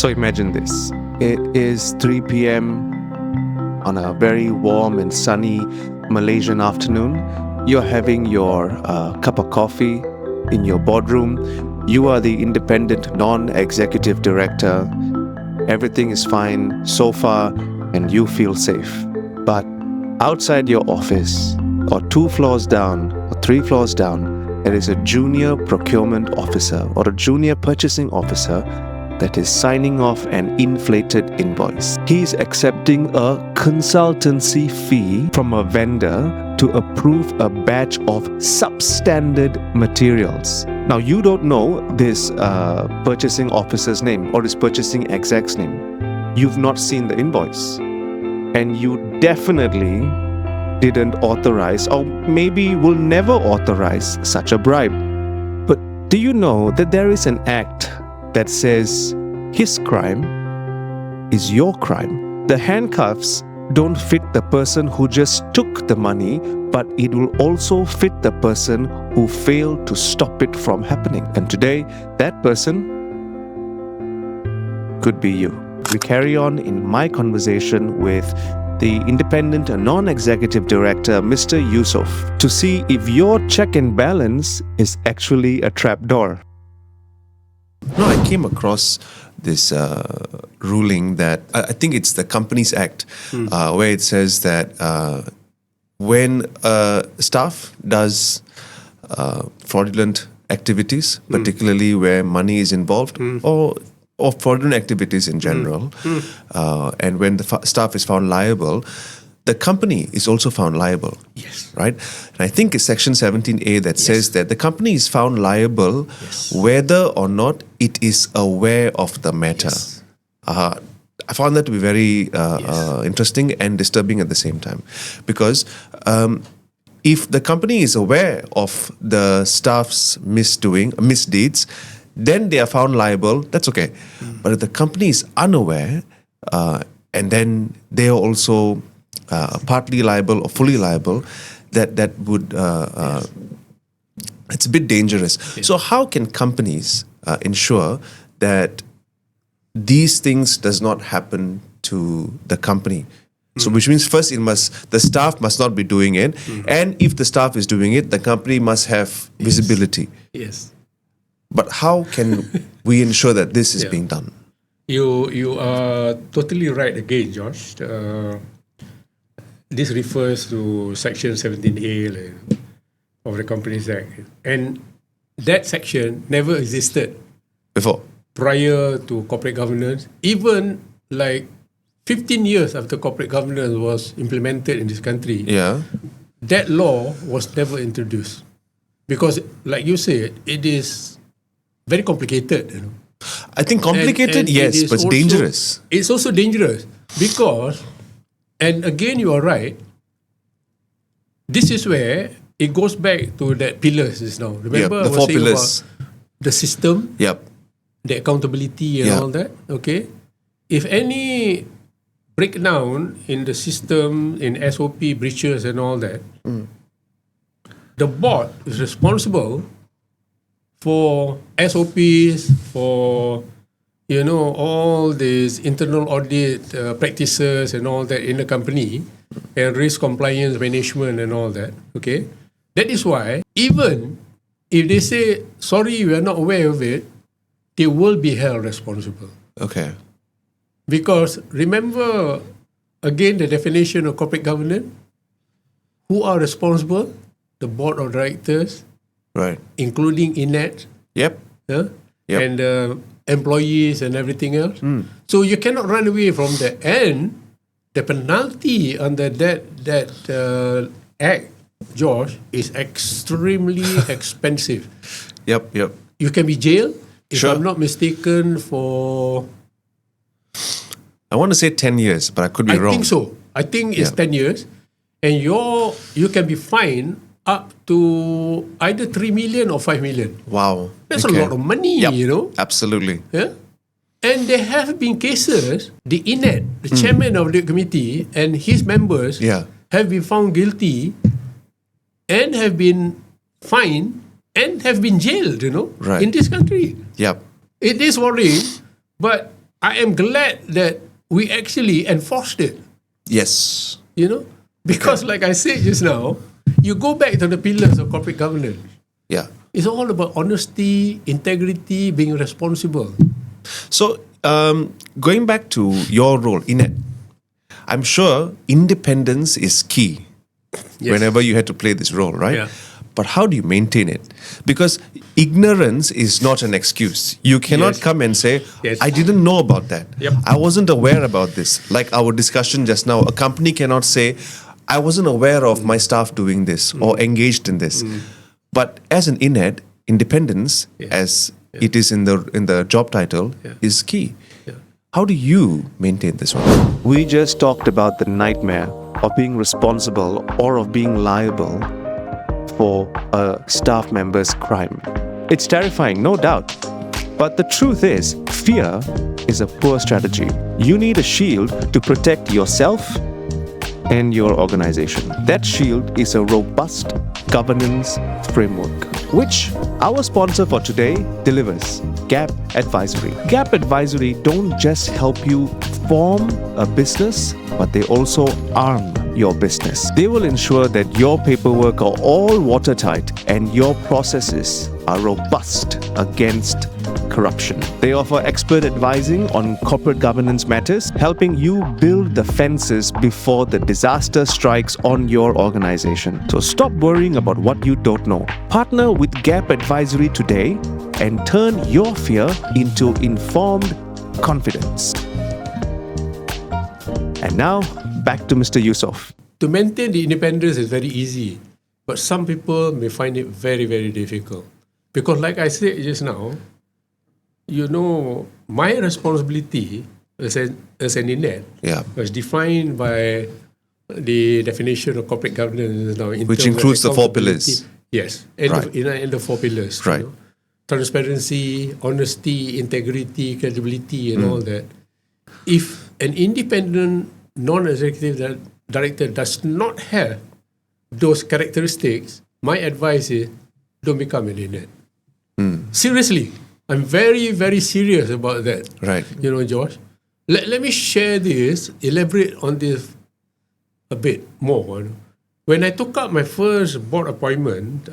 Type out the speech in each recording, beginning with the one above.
So imagine this. It is 3 p.m. on a very warm and sunny Malaysian afternoon. You're having your cup of coffee in your boardroom. You are the independent non-executive director. Everything is fine so far and you feel safe. But outside your office, or 2 floors down, or 3 floors down, there is a junior procurement officer or a junior purchasing officer that is signing off an inflated invoice. He's accepting a consultancy fee from a vendor to approve a batch of substandard materials. Now, you don't know this purchasing officer's name or this purchasing exec's name. You've not seen the invoice. And you definitely didn't authorize, or maybe will never authorize, such a bribe. But do you know that there is an act that says his crime is your crime? The handcuffs don't fit the person who just took the money, but it will also fit the person who failed to stop it from happening. And today, that person could be you. We carry on in my conversation with the independent and non-executive director, Mr. Yusuf, to see if your check and balance is actually a trapdoor. No, I came across this ruling that I think it's the Companies Act, where it says that when staff does fraudulent activities, particularly where money is involved, or fraudulent activities in general, and when the staff is found liable, the company is also found liable. Yes. Right? And I think it's Section 17A that says that the company is found liable whether or not it is aware of the matter. Yes. I found that to be very interesting and disturbing at the same time. Because if the company is aware of the staff's misdeeds, then they are found liable, that's okay. But if the company is unaware, and then they are also partly liable or fully liable, that would it's a bit dangerous. Yeah. So how can companies ensure that these things does not happen to the company? So which means first the staff must not be doing it, and if the staff is doing it, the company must have visibility. Yes. But how can we ensure that this is being done? You are totally right again, Josh. This refers to Section 17A of the Companies Act. And that section never existed Before? prior to corporate governance. Even like 15 years after corporate governance was implemented in this country, that law was never introduced. Because like you said, it is very complicated, you know. I think complicated, And yes, it is but it's also dangerous. It's also dangerous because, and again you are right, this is where it goes back to that pillars just now. Remember the I was 4 saying pillars. about the system, the accountability and all that, okay? If any breakdown in the system, in SOP breaches and all that, the board is responsible for SOPs, for all these internal audit practices and all that in the company, and risk compliance management and all that. Okay, that is why even if they say sorry, we are not aware of it, they will be held responsible. Okay. Because remember again the definition of corporate governance: who are responsible? The board of directors. Right. Including INET, and employees and everything else. So you cannot run away from that. And the penalty under that act, Josh, is extremely expensive. Yep. You can be jailed, if Sure. I'm not mistaken, for... I want to say 10 years, but I could be wrong. I think so. I think it's 10 years. And you can be fined up to either 3 million or 5 million. Wow. That's a lot of money, you know. Absolutely. Yeah? And there have been cases, the INET, the chairman of the committee, and his members have been found guilty and have been fined and have been jailed, you know, in this country. Yep. It is worrying, but I am glad that we actually enforced it. Yes. Because like I said just now, you go back to the pillars of corporate governance. Yeah. It's all about honesty, integrity, being responsible. So, going back to your role in it, I'm sure independence is key whenever you had to play this role, right? Yeah. But how do you maintain it? Because ignorance is not an excuse. You cannot Yes. come and say, Yes. I didn't know about that. Yep. I wasn't aware about this. Like our discussion just now, a company cannot say, I wasn't aware of my staff doing this or engaged in this. But as an INED, independence, as it is in the job title, is key. How do you maintain this one? We just talked about the nightmare of being responsible or of being liable for a staff member's crime. It's terrifying, no doubt. But the truth is, fear is a poor strategy. You need a shield to protect yourself and your organization. That shield is a robust governance framework, which our sponsor for today delivers, Gap Advisory. Gap Advisory don't just help you form a business, but they also arm your business. They will ensure that your paperwork are all watertight and your processes are robust against corruption. They offer expert advising on corporate governance matters, helping you build the fences before the disaster strikes on your organization. So stop worrying about what you don't know. Partner with Gap Advisory today and turn your fear into informed confidence. And now, back to Mr. Yusof. To maintain the independence is very easy, but some people may find it very, very difficult. Because like I said just now, my responsibility as an INED was defined by the definition of corporate governance now. Which includes the 4 pillars. Yes, and the 4 pillars. Right. Transparency, honesty, integrity, credibility, and all that. If an independent non-executive director does not have those characteristics, my advice is don't become an INED. Seriously, I'm very, very serious about that. Right. Josh. Let me share this, elaborate on this a bit more. When I took up my first board appointment,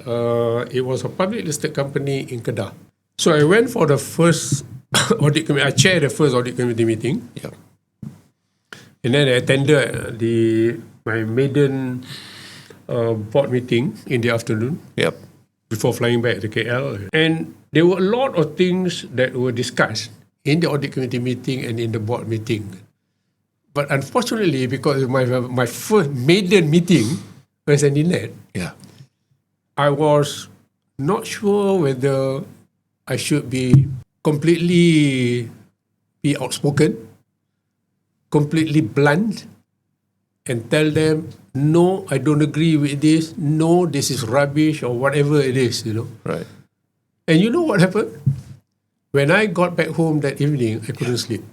it was a public listed company in Kedah. So I went for the first audit committee. I chaired the first audit committee meeting. Yep. And then I attended my maiden board meeting in the afternoon. Yep. Before flying back to KL. And there were a lot of things that were discussed in the audit committee meeting and in the board meeting. But unfortunately, because of my first maiden meeting as an INED, I was not sure whether I should be completely outspoken, completely blunt, and tell them, no, I don't agree with this. No, this is rubbish or whatever it is, Right. And you know what happened? When I got back home that evening, I couldn't sleep.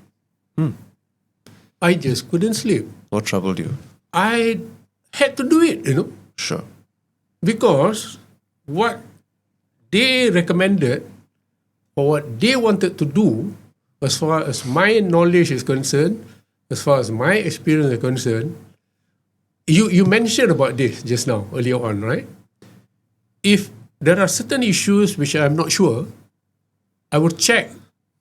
I just couldn't sleep. What troubled you? I had to do it, Sure. because what they recommended or what they wanted to do, as far as my knowledge is concerned, as far as my experience is concerned, you mentioned about this just now, earlier on, right? If there are certain issues which I'm not sure, I will check.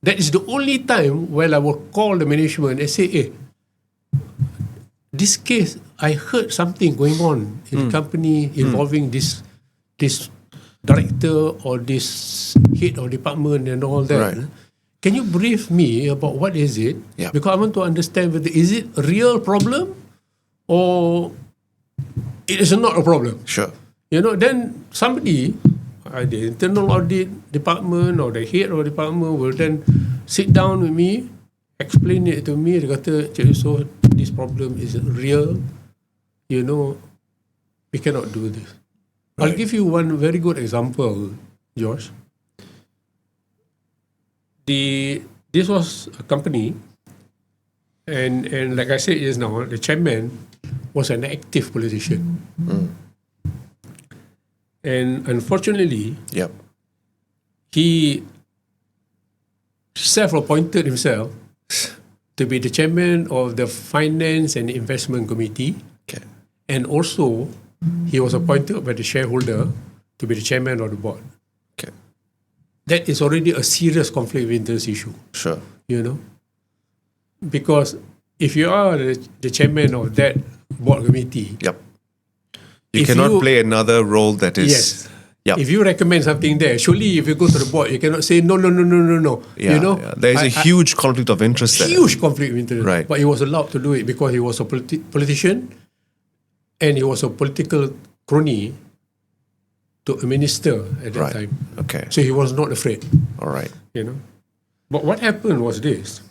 That is the only time when I will call the management and say, hey, this case, I heard something going on in the company involving this director or this head of department and all that. Right. Can you brief me about what is it? Yeah. Because I want to understand whether is it a real problem or it is not a problem. Sure. Then somebody, the internal audit department or the head of department will then sit down with me, explain it to me. Dia kata, Cik Yusof, this problem is real. We cannot do this. Right. I'll give you one very good example, Josh. This was a company, and like I said just now, the chairman was an active politician. And unfortunately, he self-appointed himself to be the chairman of the Finance and Investment Committee. Okay. And also, he was appointed by the shareholder to be the chairman of the board. Okay. That is already a serious conflict of interest issue, Sure. Because if you are the chairman of that board committee, Yep. You If cannot you- play another role that is. yes, Yep. if you recommend something there, surely if you go to the board, you cannot say no. Yeah, yeah. There is a huge conflict of interest there. huge conflict of interest. Right. But he was allowed to do it because he was a politician and he was a political crony to a minister at that Right. time. Okay. So he was not afraid, All right. But what happened was this.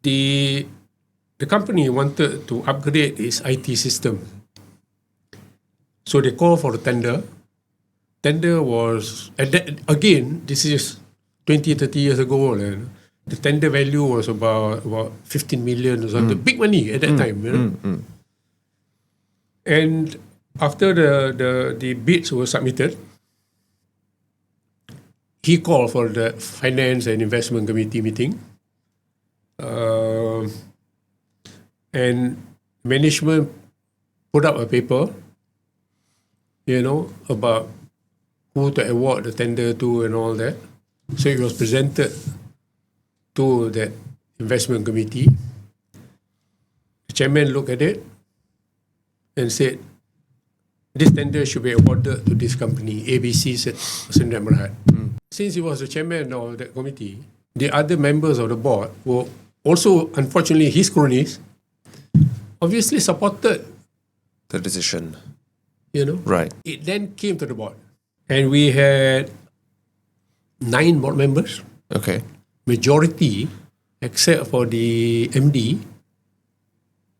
The company wanted to upgrade its IT system. So they called for a tender. Tender was, again, this is 20, 30 years ago. The tender value was about 15 million or something. Big money at that time. And after the bids were submitted, he called for the Finance and Investment Committee meeting. And management put up a paper, about who to award the tender to and all that. So it was presented to that investment committee. The chairman looked at it and said, this tender should be awarded to this company, ABC Sdn Bhd. Since he was the chairman of that committee, the other members of the board were also, unfortunately, his cronies, obviously supported, The decision. Right. Right. It then came to the board. And we had 9 board members. Okay. Majority, except for the MD,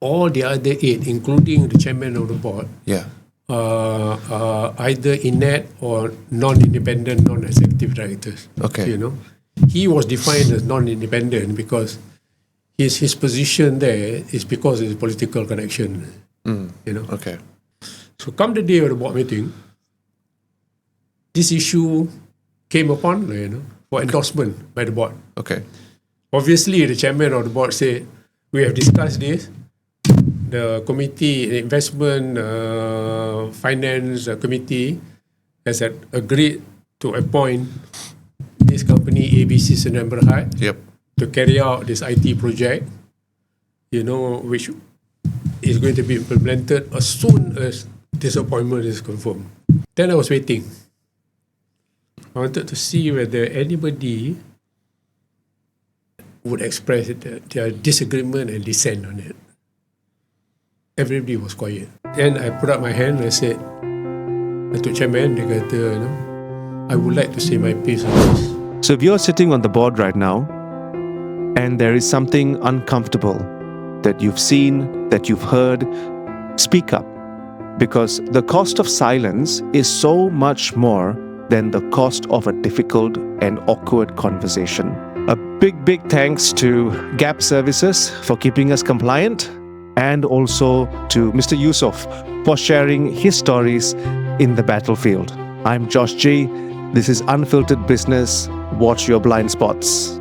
all the other 8, including the chairman of the board, Yeah. either inept or non-independent, non-executive directors. Okay. He was defined as non-independent because his position there is because of his political connection. Okay. So come the day of the board meeting, this issue came upon for endorsement by the board. Okay. Obviously, the chairman of the board said, we have discussed this. The committee, investment finance committee has agreed to appoint this company, ABC Sdn Bhd, Yep. to carry out this IT project, which is going to be implemented as soon as this appointment is confirmed. Then I was waiting. I wanted to see whether anybody would express their disagreement and dissent on it. Everybody was quiet. Then I put up my hand and I said, Datuk Chairman, dia kata, I would like to say my piece on this. So if you're sitting on the board right now and there is something uncomfortable that you've seen, that you've heard, speak up. Because the cost of silence is so much more than the cost of a difficult and awkward conversation. A big thanks to Gap Services for keeping us compliant, and also to Mr. Yusof for sharing his stories in the battlefield. I'm Josh G. This is Unfiltered Business. Watch your blind spots.